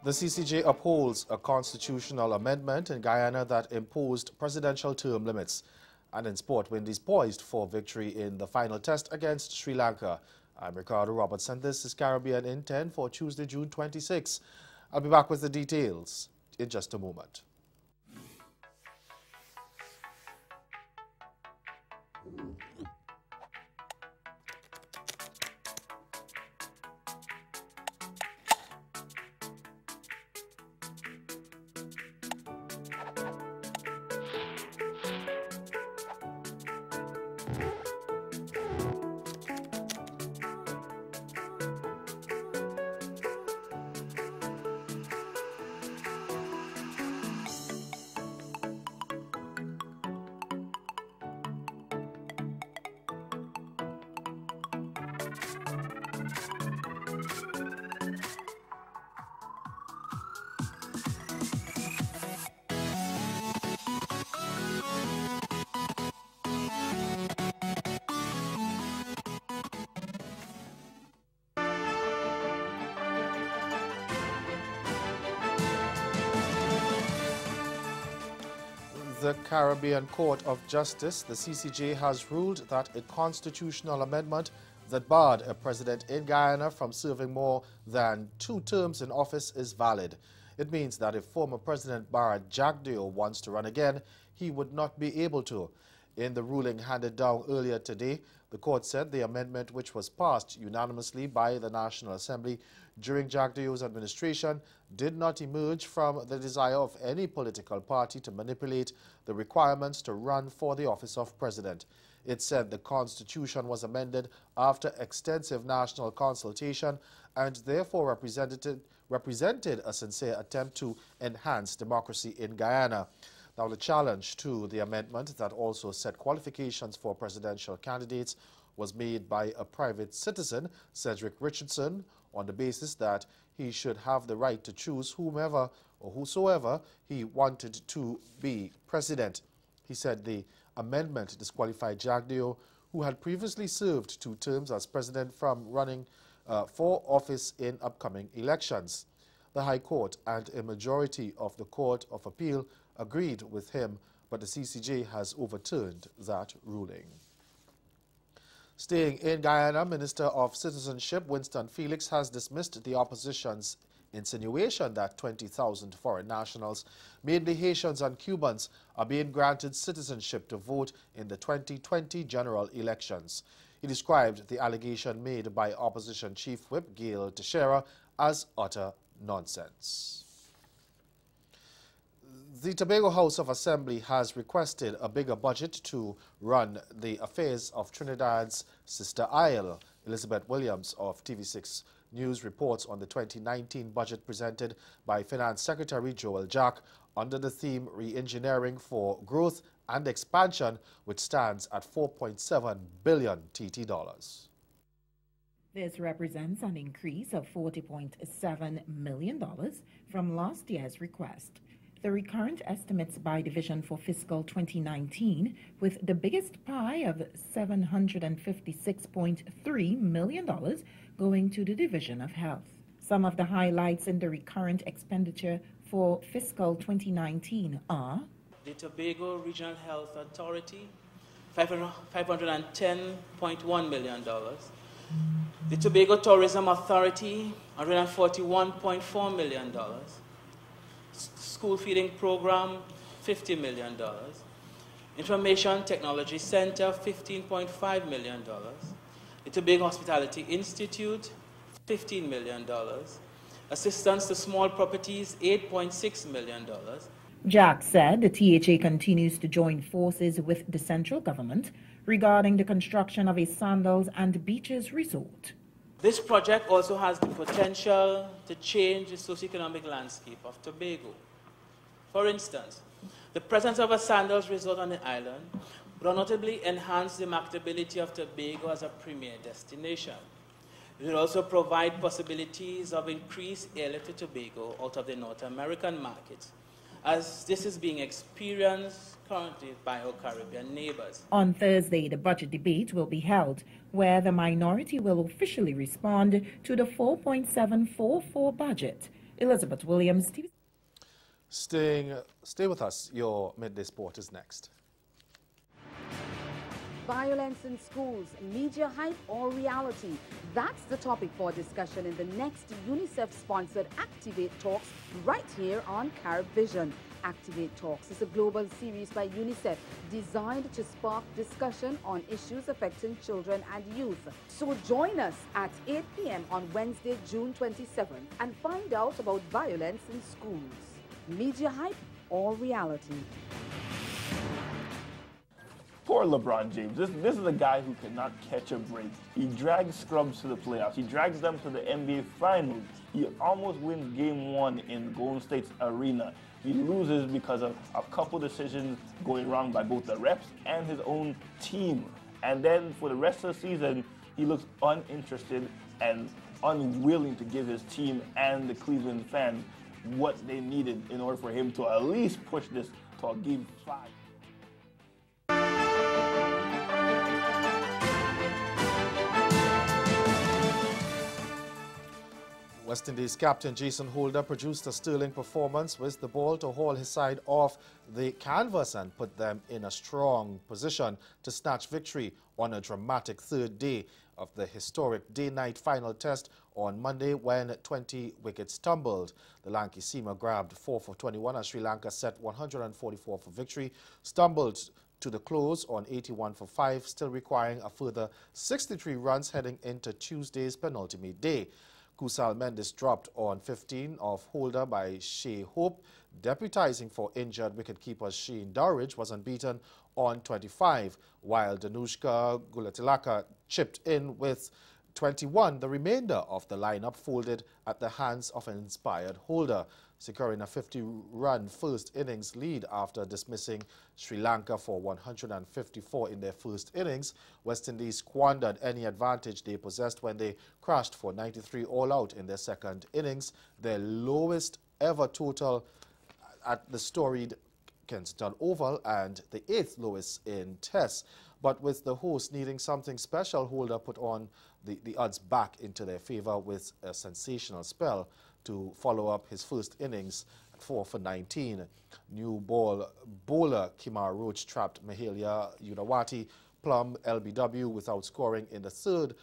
The CCJ upholds a constitutional amendment in Guyana that imposed presidential term limits. And in sport, Windies poised for victory in the final test against Sri Lanka. I'm Ricardo Roberts, and this is Caribbean in 10 for Tuesday, June 26. I'll be back with the details in just a moment. The Caribbean Court of Justice, the CCJ, has ruled that a constitutional amendment that barred a president in Guyana from serving more than 2 terms in office is valid. It means that if former President Bara Jagdeo wants to run again, he would not be able to. In the ruling handed down earlier today, the court said the amendment, which was passed unanimously by the National Assembly during Jagdeo's administration, did not emerge from the desire of any political party to manipulate the requirements to run for the office of president. It said the Constitution was amended after extensive national consultation and therefore represented a sincere attempt to enhance democracy in Guyana. Now, the challenge to the amendment that also set qualifications for presidential candidates was made by a private citizen, Cedric Richardson, on the basis that he should have the right to choose whomever or whosoever he wanted to be president. He said the amendment disqualified Jagdeo, who had previously served 2 terms as president, from running for office in upcoming elections. The High Court and a majority of the Court of Appeal agreed with him, but the CCJ has overturned that ruling. Staying in Guyana, Minister of Citizenship Winston Felix has dismissed the opposition's insinuation that 20,000 foreign nationals, mainly Haitians and Cubans, are being granted citizenship to vote in the 2020 general elections. He described the allegation made by Opposition Chief Whip Gail Teixeira as utter nonsense. The Tobago House of Assembly has requested a bigger budget to run the affairs of Trinidad's sister isle. Elizabeth Williams of TV6 News reports on the 2019 budget presented by Finance Secretary Joel Jack under the theme Re-engineering for Growth and Expansion, which stands at 4.7 billion TT dollars. This represents an increase of $40.7 million from last year's request. The recurrent estimates by division for fiscal 2019, with the biggest pie of $756.3 million going to the Division of Health. Some of the highlights in the recurrent expenditure for fiscal 2019 are: the Tobago Regional Health Authority, $510.1 million. The Tobago Tourism Authority, $141.4 million. School Feeding Program, $50 million. Information Technology Center, $15.5 million. The Tobago Hospitality Institute, $15 million. Assistance to Small Properties, $8.6 million. Jack said the THA continues to join forces with the central government regarding the construction of a Sandals and Beaches resort. This project also has the potential to change the socioeconomic landscape of Tobago. For instance, the presence of a Sandals resort on the island would notably enhance the marketability of Tobago as a premier destination. It will also provide possibilities of increased airlift to Tobago out of the North American market, as this is being experienced currently by our Caribbean neighbors. On Thursday, the budget debate will be held, where the minority will officially respond to the 4.744 budget, Elizabeth Williams, TV. Stay with us. Your Midday Sport is next. Violence in schools, media hype or reality? That's the topic for discussion in the next UNICEF-sponsored Activate Talks right here on Carib Vision. Activate Talks is a global series by UNICEF designed to spark discussion on issues affecting children and youth. So join us at 8 p.m. on Wednesday, June 27th and find out about violence in schools. Media hype or reality? Poor LeBron James. This is a guy who cannot catch a break. He drags scrubs to the playoffs. He drags them to the NBA Finals. He almost wins Game 1 in Golden State's arena. He loses because of a couple decisions going wrong by both the refs and his own team. And then for the rest of the season, he looks uninterested and unwilling to give his team and the Cleveland fans what they needed in order for him to at least push this to a Game 5. West Indies captain Jason Holder produced a sterling performance with the ball to haul his side off the canvas and put them in a strong position to snatch victory on a dramatic third day of the historic day-night final test on Monday when 20 wickets tumbled. The Lanky seamer grabbed 4 for 21 as Sri Lanka set 144 for victory, stumbled to the close on 81 for 5, still requiring a further 63 runs heading into Tuesday's penultimate day. Kusal Mendes dropped on 15 off Holder by Shea Hope. Deputizing for injured wicketkeeper Shane Dowridge was unbeaten on 25, while Danushka Gulatilaka chipped in with 21. The remainder of the lineup folded at the hands of an inspired Holder, securing a 50-run first innings lead after dismissing Sri Lanka for 154 in their first innings. West Indies squandered any advantage they possessed when they crashed for 93 all out in their second innings, their lowest ever total at the storied Kensington Oval and the 8th lowest in Tests. But with the host needing something special, Holder put on the odds back into their favor with a sensational spell to follow up his first innings at 4 for 19. New ball bowler Kimar Roach trapped Mahalia Yudawati plumb LBW without scoring in the third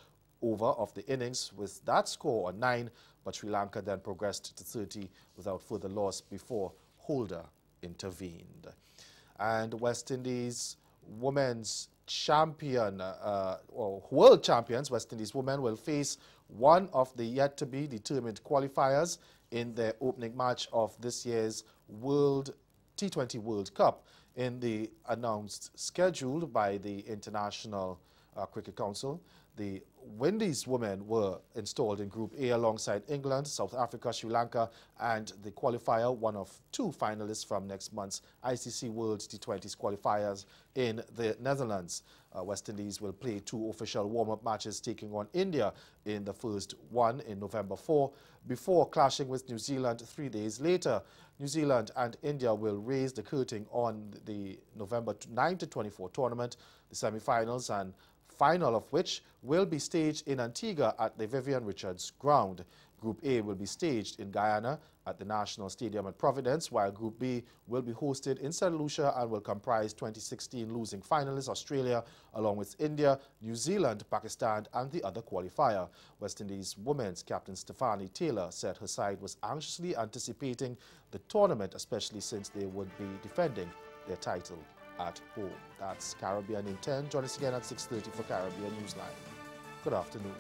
over of the innings with that score on 9, but Sri Lanka then progressed to 30 without further loss before Holder intervened. And West Indies women's champion, or world champions, West Indies women will face one of the yet-to-be determined qualifiers in their opening match of this year's T20 World Cup in the announced scheduled by the International Cricket Council. The Windies women were installed in Group A alongside England, South Africa, Sri Lanka, and the qualifier, one of 2 finalists from next month's ICC World T20s qualifiers in the Netherlands. West Indies will play 2 official warm-up matches, taking on India in the first one in November 4, before clashing with New Zealand 3 days later. New Zealand and India will raise the curtain on the November 9 to 24 tournament, the semi-finals and final of which will be staged in Antigua at the Vivian Richards ground. Group A will be staged in Guyana at the National Stadium at Providence, while Group B will be hosted in St. Lucia and will comprise 2016 losing finalists Australia, along with India, New Zealand, Pakistan and the other qualifier. West Indies women's captain Stephanie Taylor said her side was anxiously anticipating the tournament, especially since they would be defending their title at home. That's Caribbean in 10. Join us again at 6:30 for Caribbean Newsline. Good afternoon.